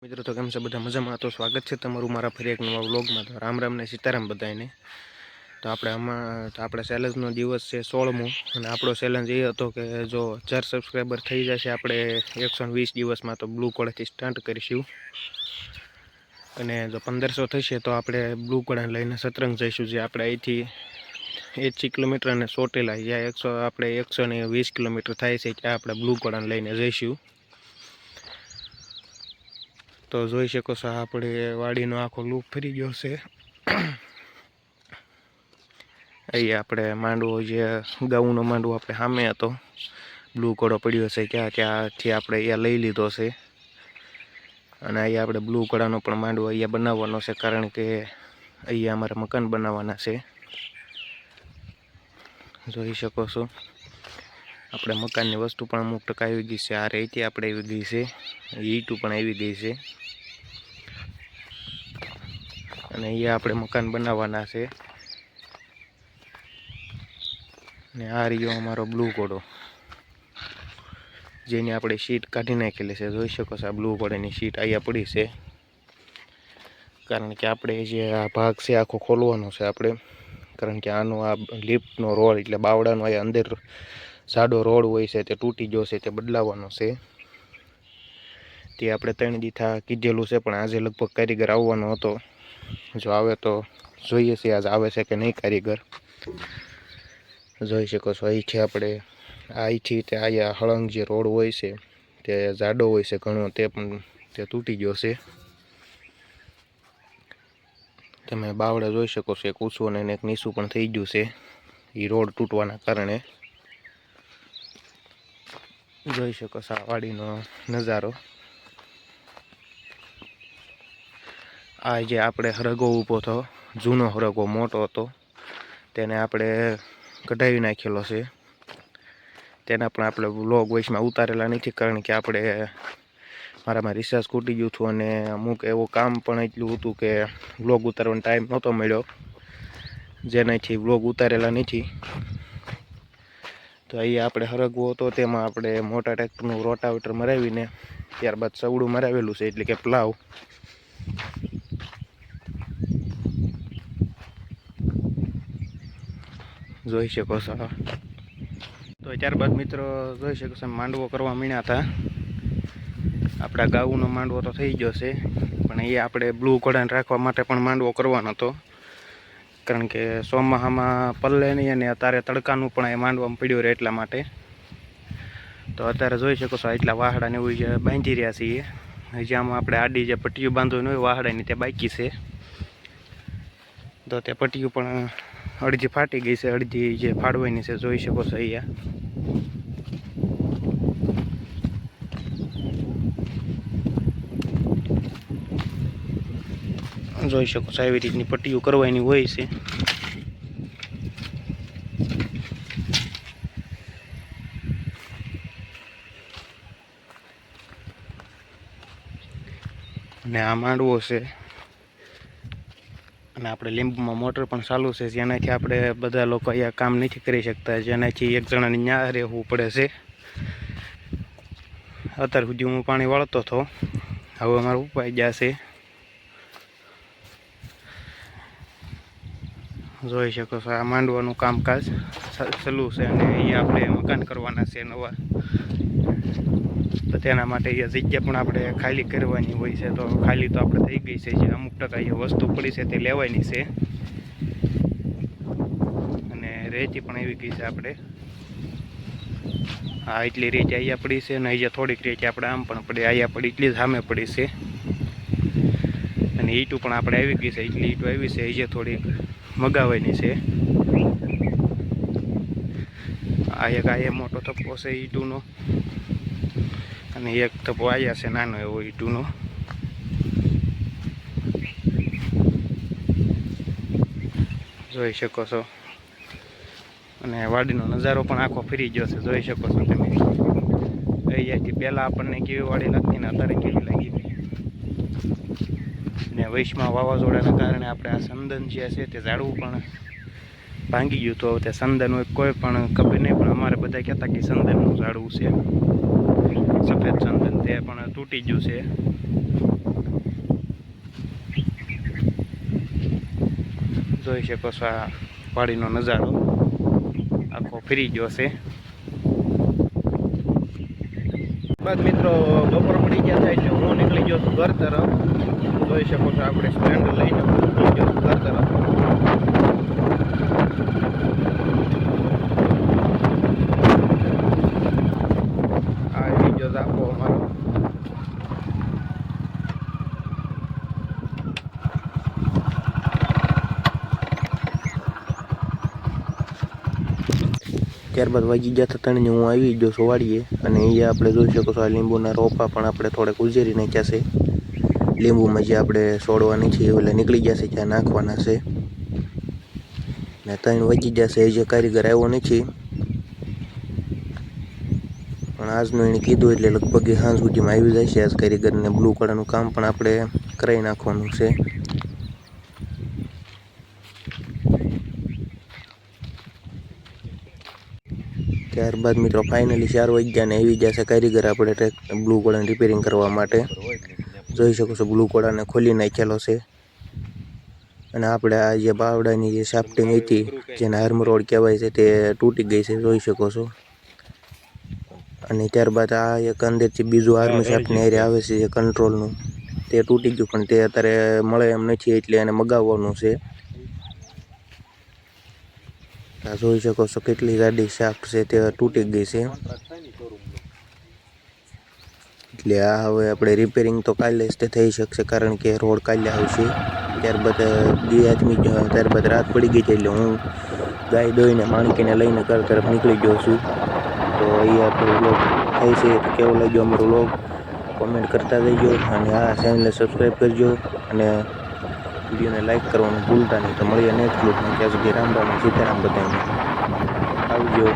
મિત્રો તો કેમ છે બધા મજામાં? તો સ્વાગત છે તમારું મારા ફરી એક નવા વ્લોગમાં. તો રામ રામ ને સીતારામ બધાને. તો આપણે ચેલેન્જનો દિવસ છે 16મો અને આપણો ચેલેન્જ એ હતો કે જો 4 સબસ્ક્રાઈબર થઈ જશે આપણે 120 દિવસમાં તો બ્લુ કોડથી સ્ટાર્ટ કરીશું, અને જો 1500 થશે તો આપણે બ્લુ કોડ લઈને સતરંગ જઈશું, જે આપણે અહીંથી 80 કિલોમીટર અને ચોટેલા જ્યાં આપણે 120 કિલોમીટર થાય છે ત્યાં આપણે બ્લુ કોડ લઈને જઈશું. તો જોઈ શકો છો આપણે વાડીનો આખો લૂપ ફરી ગયો છે. અહીંયા આપણે માંડવો, જે ગાઉનો માંડવો આપણે સામે હતો, બ્લુ કોડો પડ્યો છે ત્યાંથી આપણે અહીંયા લઈ લીધો છે. અને અહીંયા આપણે બ્લુ કોડાનો પણ માંડવો અહીંયા બનાવવાનો છે, કારણ કે અહીંયા અમારે મકાન બનાવવાના છે. જોઈ શકો છો આપણે મકાનની વસ્તુ પણ અમુક ટકા આવી ગઈ છે. આ રેતી આપણે આવી ગઈ છે, ઈંટું પણ આવી ગઈ છે, અને અહીંયા આપણે મકાન બનાવવાના છે. ને આ રહ્યો અમારો બ્લુ કોડો, જેની આપણે શીટ કાઢી નાખેલી છે. જોઈ શકો છો આ બ્લુ કોડાની શીટ અહીંયા પડી છે, કારણ કે આપણે જે આ ભાગ છે આખો ખોલવાનો છે આપણે, કારણ કે આનો આ લિફ્ટનો રોડ એટલે બાવડાનો અહીંયા અંદર જાડો રોડ હોય છે તે તૂટી ગયો છે, તે બદલાવવાનો છે. તે આપણે 3 દીથા કીધેલું છે, પણ આજે લગભગ કારીગર આવવાનો હતો. જો આવે તો જોઈએ છે આજ આવે છે કે નહીં કારીગર. જોઈ શકો છો અહીંથી આપણે અહીંથી તે અહીંયા હળંગ જે રોડ હોય છે તે જાડો હોય છે ઘણો, તે તૂટી ગયો છે. તમે બાવડા જોઈ શકો છો, એક ઊંચું અને એક નીચું પણ થઈ ગયું છે એ રોડ તૂટવાના કારણે. જોઈ શકો છો આ વાડીનો નજારો. આ જે આપણે હરગો ઊભો હતો, જૂનો હરગો મોટો હતો, તેને આપણે કઢાવી નાખેલો છે. તેના પણ આપણે વ્લોગ વોઇસમાં ઉતારેલા નથી, કારણ કે મારામાં રિચાર્જ ખૂટી ગયું હતું અને અમુક એવું કામ પણ એટલું હતું કે વ્લોગ ઉતારવાનો ટાઈમ નહોતો મળ્યો, જેનાથી વ્લોગ ઉતારેલા નથી. તો અહીંયા આપણે હરગવો હતો, તેમાં આપણે મોટા ટ્રેક્ટરનું રોટાવેટર મરાવીને ત્યારબાદ સવડું મરાવેલું છે, એટલે કે પ્લાવ. જોઈ શકો છો. તો ત્યારબાદ મિત્રો જોઈ શકો છો માંડવો કરવા માંડ્યા હતા. આપણા ગાઉનો માંડવો તો થઈ ગયો છે, પણ એ આપણે બ્લુ કોડાને રાખવા માટે પણ માંડવો કરવાનો હતો, કારણ કે ચોમાસામાં પલ્લે નહીં અને અત્યારે તડકાનું પણ એ માંડવામાં પડ્યું રહે એટલા માટે. તો અત્યારે જોઈ શકો છો એટલા વાહડાને એવું જે બાંધી રહ્યા છીએ. હજી આમાં આપણે આડી જે પટ્ટીઓ બાંધવાની હોય વાહડાની તે બાકી છે. તો તે પટ્ટીઓ પણ અડધી ફાટી ગઈ છે, અડધી જે ફાડવાની છે જોઈ શકો છો અહીંયા. જોઈ શકો છો આવી રીતની પટ્ટીઓ કરવાની હોય છે. અને આ માંડવો છે, અને આપણે લીંબુમાં મોટર પણ ચાલુ છે, જેનાથી આપણે બધા લોકો અહીંયા કામ નથી કરી શકતા, જેનાથી એક જણાની ન્યા રહેવું પડે છે. અત્યાર સુધી હું પાણી વાળતો હતો, હવે અમારે ઉપાઈ ગયા છે. જોઈ શકો છો આ માંડવાનું કામકાજ ચાલુ છે, અને અહીંયા આપણે મકાન કરવાના છે નવા. તો તેના માટે એ જગ્યા પણ આપણે ખાલી કરવાની હોય છે. તો ખાલી તો આપણે થઈ ગઈ છે, જે અમુક ટકા એ વસ્તુ પડી છે તે લેવાની છે, અને રેતી પણ એવી ગઈ છે આપણે. હા એટલી રેતી અહીંયા પડી છે, અને અહીંયા થોડીક રેતી આપણે આમ પણ પડી, અહીંયા પડી એટલી જ સામે પડી છે. અને ઈંટું પણ આપણે આવી ગઈ છે, એટલી ઈંટું આવી છે, અહીંયા થોડીક મગાવવાની છે. આ એક મોટો થપ્પો છે ઈંટુનો, અને એક થપ્પો આવ્યા છે નાનો એવો ઈંટુનો. જોઈ શકો છો. અને વાડીનો નજારો પણ આખો ફરી ગયો છે, જોઈ શકો છો તમે. અહીંયાથી પહેલાં આપણને કેવી વાડી લાગતી ને અત્યારે કેવી લાગી. ને વૈશમાં વાવાઝોડાના કારણે આપણે આ સંદન જે છે તે ઝાડવું પણ ભાંગી ગયું. તો તે સંદન હોય કોઈ પણ ખબર નહીં, પણ અમારે બધા કહેતા કે સંદનનું ઝાડવું છે, સફેદ ચંદન, તે પણ તૂટી ગયું છે. જોઈ શકો છો આ વાડીનો નજારો આખો ફરી ગયો છે. બસ મિત્રો બપોર પડી ગયા થાય એટલે હું નીકળી ગયો છું ઘર તરફ. જોઈ શકો છો આપણે સ્પ્લેન્ડર લઈને નીકળી ગયો છું ઘર તરફ. આ આવી ગયો ધાબો અમારો. ત્યારબાદ વાગી ગયા હતા ત્રણને હું આવી ગયો છું વાડીએ અને અહીંયા આપણે જોઈ શકો છો આ લીંબુના રોપા પણ આપણે થોડાક ઉજેરી નાખ્યા છે. લીંબુમાં જે આપણે છોડવાની છે એટલે નીકળી ગયા છે ત્યાં નાખવાના છે. ને 3 વાગી ગયા છે, જે કારીગર આવ્યો નથી પણ આજનું એને કીધું એટલે લગભગ સાંજ સુધીમાં આવી જાય છે. આજ કારીગરને બ્લુ કલરનું કામ પણ આપણે કરાવી નાખવાનું છે. ત્યારબાદ મિત્રો ફાઇનલી 4 વાગ્યા ને આવી ગયા છે કારીગર આપણે બ્લુ કોડાને રિપેરિંગ કરવા માટે. જોઈ શકો છો બ્લુ કોડાને ખોલી નાખેલો છે અને આપણે આ જે બાવડાની જે શાફ્ટિંગ હતી જેને આર્મ રોડ કહેવાય છે તે તૂટી ગઈ છે, જોઈ શકો છો. અને ત્યારબાદ આ એક અંદરથી બીજું આર્મ શાફ્ટની એરિયા આવે છે જે કંટ્રોલનું, તે તૂટી ગયું પણ તે અત્યારે મળે એમ નથી એટલે એને મગાવવાનું છે. આ જોઈ શકો છો કેટલી જાડી શાફ્ટ છે તે તૂટી ગઈ છે. એટલે આ હવે આપણે રિપેરિંગ તો કાલે જ તે થઈ શકશે કારણ કે રોડ કાલે આવશે. ત્યારબાદ ત્યારબાદ રાત પડી ગઈ છે એટલે હું ગાય દોઈને માણકીને લઈને ઘર તરફ નીકળી ગયો છું. તો અહીંયા આપણો વ્લોગ થાય છે. તો કેવો લાગ્યો અમારો વ્લોગ કોમેન્ટ કરતા જઈજો અને આ ચેનલને સબસ્ક્રાઈબ કરજો અને વિડીયોને લાઈક કરવાનું ભૂલતા નહીં. તો મળીએ નેક્સ્ટ વ્લોગમાં. ત્યાં સુધી રામ રામ સીતારામ બધાને આવજો.